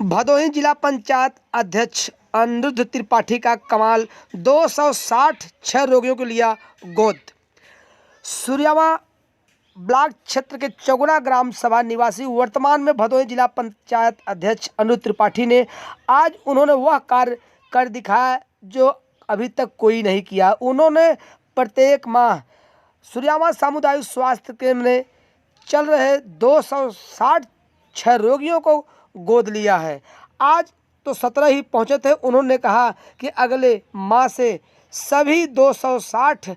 भदोही जिला पंचायत अध्यक्ष अनिरुद्ध त्रिपाठी का कमाल, 266 रोगियों को लिया गोद। सूर्यावा ब्लॉक क्षेत्र के चौगुना ग्राम सभा निवासी वर्तमान में भदोही जिला पंचायत अध्यक्ष अनिरुद्ध त्रिपाठी ने आज उन्होंने वह कार्य कर दिखाया जो अभी तक कोई नहीं किया। उन्होंने प्रत्येक माह सूर्यावा सामुदायिक स्वास्थ्य केंद्र में चल रहे 266 रोगियों को गोद लिया है। आज तो 17 ही पहुंचे थे। उन्होंने कहा कि अगले माह से सभी 266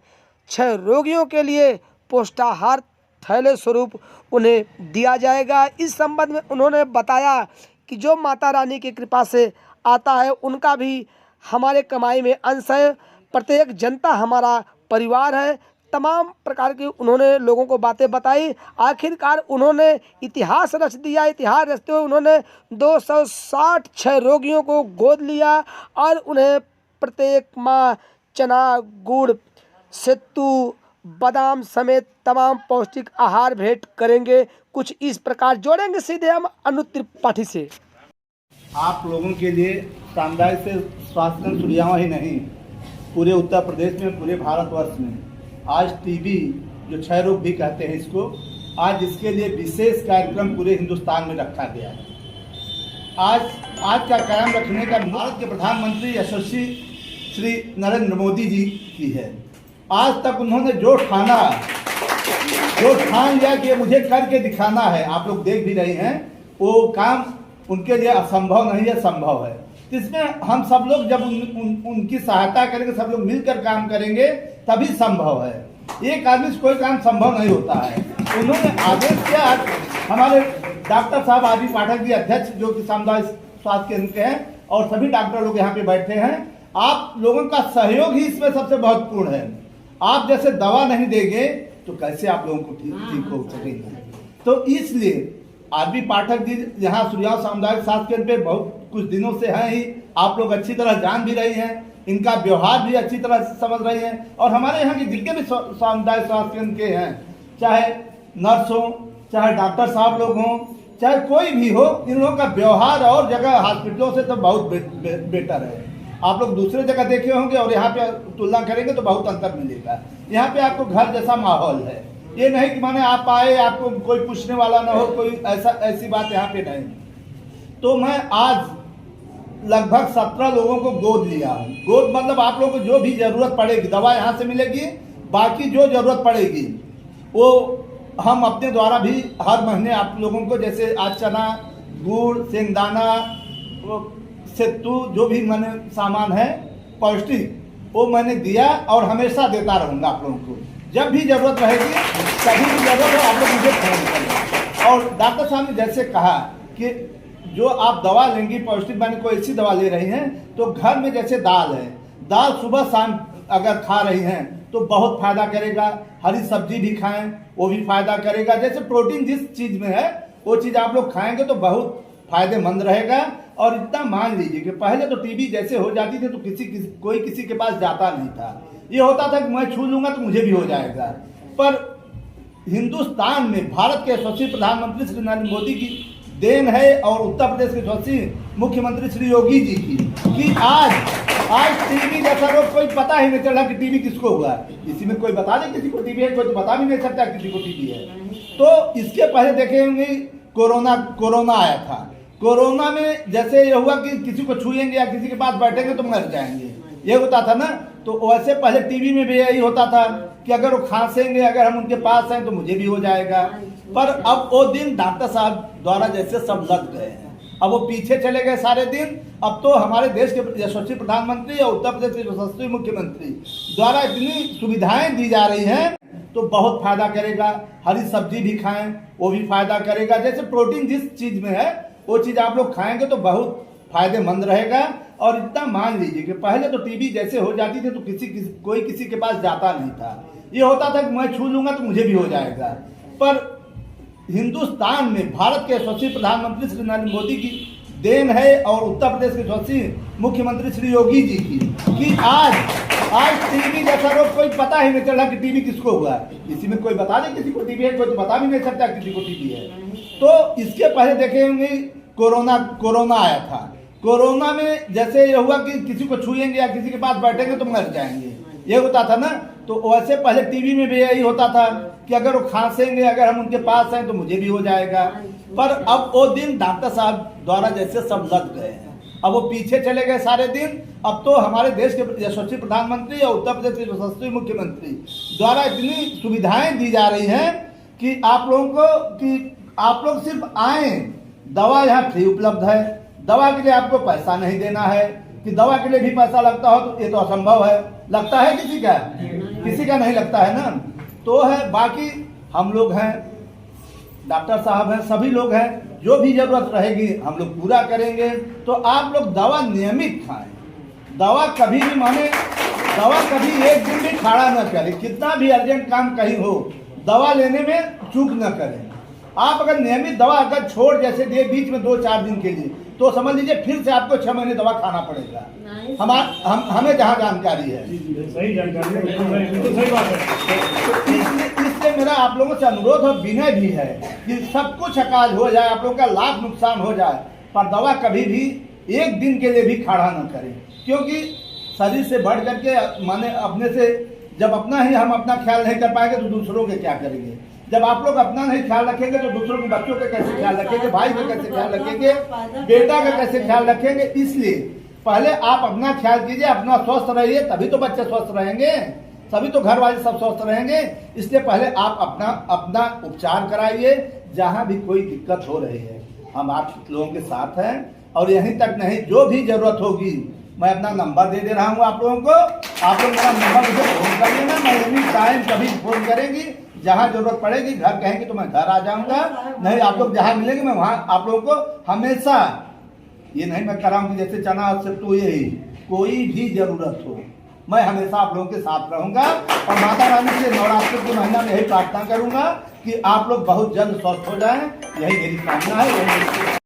रोगियों के लिए पोषाहार थैले स्वरूप उन्हें दिया जाएगा। इस संबंध में उन्होंने बताया कि जो माता रानी की कृपा से आता है उनका भी हमारे कमाई में अंश है। प्रत्येक जनता हमारा परिवार है। तमाम प्रकार की उन्होंने लोगों को बातें बताई। आखिरकार उन्होंने इतिहास रच दिया। इतिहास रचते हुए उन्होंने 266 रोगियों को गोद लिया और उन्हें प्रत्येक माह चना, गुड़, सत्तू, बादाम समेत तमाम पौष्टिक आहार भेंट करेंगे। कुछ इस प्रकार जोड़ेंगे सीधे हम अनिरुद्ध त्रिपाठी से। आप लोगों के लिए सामुदायिक से स्वास्थ्य केंद्र सूर्यावा ही नहीं, पूरे उत्तर प्रदेश में, पूरे भारतवर्ष में आज टीबी जो क्षय रोग भी कहते हैं इसको, आज इसके लिए विशेष कार्यक्रम पूरे हिंदुस्तान में रखा गया है। आज का कायम रखने का भारत के प्रधानमंत्री यशस्वी श्री नरेंद्र मोदी जी की है। आज तक उन्होंने जो ठान लिया कि मुझे करके दिखाना है, आप लोग देख भी रहे हैं, वो काम उनके लिए असंभव नहीं है, संभव है। इसमें हम सब लोग जब उनकी सहायता करेंगे, सब लोग मिलकर काम करेंगे तभी संभव है। एक आदमी से कोई काम संभव नहीं होता है। उन्होंने आदेश किया। हमारे डॉक्टर साहब आदि पाठक जी अध्यक्ष जो कि सामुदायिक स्वास्थ्य केंद्र के हैं और सभी डॉक्टर लोग यहाँ पे बैठे हैं, आप लोगों का सहयोग ही इसमें सबसे महत्वपूर्ण है। आप जैसे दवा नहीं देंगे तो कैसे आप लोगों को ठीक हो सकेंगे। तो इसलिए आदि पाठक जी यहाँ सूर्यावा सामुदायिक स्वास्थ्य केंद्र पे बहुत कुछ दिनों से हैं ही, आप लोग अच्छी तरह जान भी रही हैं, इनका व्यवहार भी अच्छी तरह समझ रही हैं। और हमारे यहाँ के जितने भी सामुदायिक स्वास्थ्य केंद्र के हैं, चाहे नर्स हो, चाहे डॉक्टर साहब लोग हों, चाहे कोई भी हो, इन लोगों का व्यवहार और जगह हॉस्पिटलों से तो बहुत बेटर है। आप लोग दूसरे जगह देखे होंगे और यहाँ पे तुलना करेंगे तो बहुत अंतर मिलेगा। यहाँ पे आपको घर जैसा माहौल है। ये नहीं कि माने आप आए, आपको कोई पूछने वाला ना हो, कोई ऐसी बात यहाँ पे नहीं। तो मैं आज लगभग 17 लोगों को गोद लिया। गोद मतलब आप लोगों को जो भी जरूरत पड़ेगी, दवा यहाँ से मिलेगी, बाकी जो जरूरत पड़ेगी वो हम अपने द्वारा भी हर महीने आप लोगों को, जैसे आज चना, गुड़, सेंगदाना, सत्तू, जो भी मैंने सामान है पौष्टिक, वो मैंने दिया और हमेशा देता रहूँगा आप लोगों को। जब भी जरूरत रहेगी, कभी भी जरूरत हो, आप लोग मुझे फोन करें। और डॉक्टर साहब ने जैसे कहा कि जो आप दवा लेंगी पौष्टिक, मैंने कोई ऐसी दवा ले रही हैं तो घर में जैसे दाल है, दाल सुबह शाम अगर खा रही हैं तो बहुत फायदा करेगा। हरी सब्जी भी खाएं, वो भी फायदा करेगा। जैसे प्रोटीन जिस चीज में है वो चीज आप लोग खाएंगे तो बहुत फायदेमंद रहेगा। और इतना मान लीजिए कि पहले तो टीबी जैसे हो जाती थी तो कोई किसी के पास जाता नहीं था। ये होता था कि मैं छू लूंगा तो मुझे भी हो जाएगा। पर हिंदुस्तान में भारत के यशस्वी प्रधानमंत्री श्री नरेंद्र मोदी की देन है और उत्तर प्रदेश के यशस्वी मुख्यमंत्री श्री योगी जी की कि आज टीबी जैसा रोग कोई पता ही नहीं चला कि टीबी किसको हुआ। इसी में कोई बता दे किसी को टीबी है, कोई तो बता भी नहीं सकता किसी को टीबी है। तो इसके पहले देखे होंगे कोरोना आया था। कोरोना में जैसे ये हुआ कि किसी को छुएंगे या किसी के पास बैठेंगे तो मर जाएंगे, ये होता था ना। तो वैसे पहले टीबी में भी यही होता था कि अगर वो खांसेंगे, अगर हम उनके पास हैं तो मुझे भी हो जाएगा। पर अब वो दिन डॉक्टर साहब द्वारा जैसे सब लग गए हैं, अब वो पीछे चले गए सारे दिन। अब तो हमारे देश के यशस्वी प्रधानमंत्री और उत्तर प्रदेश के यशस्वी मुख्यमंत्री द्वारा इतनी सुविधाएं दी जा रही हैं तो बहुत फायदा करेगा। हरी सब्जी भी खाएं, वो भी फायदा करेगा। जैसे प्रोटीन जिस चीज में है वो चीज आप लोग खाएंगे तो बहुत फायदेमंद रहेगा। और इतना मान लीजिए कि पहले तो टीबी जैसे हो जाती थी तो कोई किसी के पास जाता नहीं था। ये होता था कि मैं छू लूंगा तो मुझे भी हो जाएगा। पर हिंदुस्तान में भारत के यशस्वी प्रधानमंत्री श्री नरेंद्र मोदी की देन है और उत्तर प्रदेश के यशस्वी मुख्यमंत्री श्री योगी जी की कि आज टीबी जैसा रोग कोई पता ही नहीं चला कि टीबी किसको हुआ। इसी में कोई बता दे किसी को टीबी है, कोई तो बता भी नहीं सकता किसी को टीबी है। तो इसके पहले देखे होंगे कोरोना आया था। कोरोना में जैसे ये हुआ कि किसी को छुएंगे या किसी के पास बैठेंगे तो मर जाएंगे, ये होता था ना। तो वैसे पहले टीवी में भी यही होता था कि अगर वो खांसेंगे, अगर हम उनके पास हैं तो मुझे भी हो जाएगा। पर अब वो दिन डॉक्टर साहब द्वारा जैसे सब लग गए हैं, अब वो पीछे चले गए सारे दिन। अब तो हमारे देश के यशस्वी प्रधानमंत्री और उत्तर प्रदेश के यशस्वी मुख्यमंत्री द्वारा इतनी सुविधाएं दी जा रही हैं कि आप लोगों को कि आप लोग सिर्फ आए, दवा यहाँ फ्री उपलब्ध है, दवा के लिए आपको पैसा नहीं देना है। कि दवा के लिए भी पैसा लगता हो तो ये तो असंभव है। लगता है किसी का? किसी का नहीं लगता है ना। तो है, बाकी हम लोग हैं, डॉक्टर साहब हैं, सभी लोग हैं, जो भी जरूरत रहेगी हम लोग पूरा करेंगे। तो आप लोग दवा नियमित खाएं, दवा कभी भी दवा कभी एक दिन भी खाड़ा न करें। कितना भी अर्जेंट काम कहीं हो, दवा लेने में चूक न करें। आप अगर नियमित दवा अगर छोड़ जैसे दिए बीच में 2-4 दिन के लिए, तो समझ लीजिए फिर से आपको 6 महीने दवा खाना पड़ेगा। हमें जहाँ जानकारी है, सही जानकारी है, बिल्कुल सही बात है। इसलिए मेरा आप लोगों से अनुरोध और विनय भी है कि सब कुछ अकाज हो जाए, आप लोगों का लाख नुकसान हो जाए, पर दवा कभी भी एक दिन के लिए भी खाड़ा न करें। क्योंकि शरीर से बढ़ करके माने अपने से जब अपना ही हम अपना ख्याल नहीं कर पाएंगे तो दूसरों के क्या करेंगे। जब आप लोग अपना नहीं ख्याल रखेंगे तो दूसरों के बच्चों का कैसे ख्याल रखेंगे, भाई का कैसे ख्याल रखेंगे, बेटा का कैसे ख्याल रखेंगे। इसलिए पहले आप अपना ख्याल कीजिए, अपना स्वस्थ रहिए, तभी तो बच्चे स्वस्थ रहेंगे, तभी तो घर वाले सब स्वस्थ रहेंगे। इसलिए पहले आप अपना उपचार कराइए। जहां भी कोई दिक्कत हो रही है हम आप लोगों के साथ हैं। और यहीं तक नहीं, जो भी जरूरत होगी मैं अपना नंबर दे रहा हूँ आप लोगों को, आप लोग मेरा नंबर मुझे फोन कर लेना, मैं एनी टाइम कभी फोन करेंगी, जहाँ जरूरत पड़ेगी, घर कहेंगे तो मैं घर आ जाऊंगा। नहीं, आप लोग जहाँ मिलेंगे मैं वहाँ आप लोगों को हमेशा, ये नहीं मैं कर रहा हूँ कि जैसे चना सिर्फ तो यही, कोई भी जरूरत हो मैं हमेशा आप लोगों के साथ रहूंगा। और माता रानी से नवरात्र के महीना में यही प्रार्थना करूंगा कि आप लोग बहुत जल्द स्वस्थ हो जाएं। यही मेरी कामना है।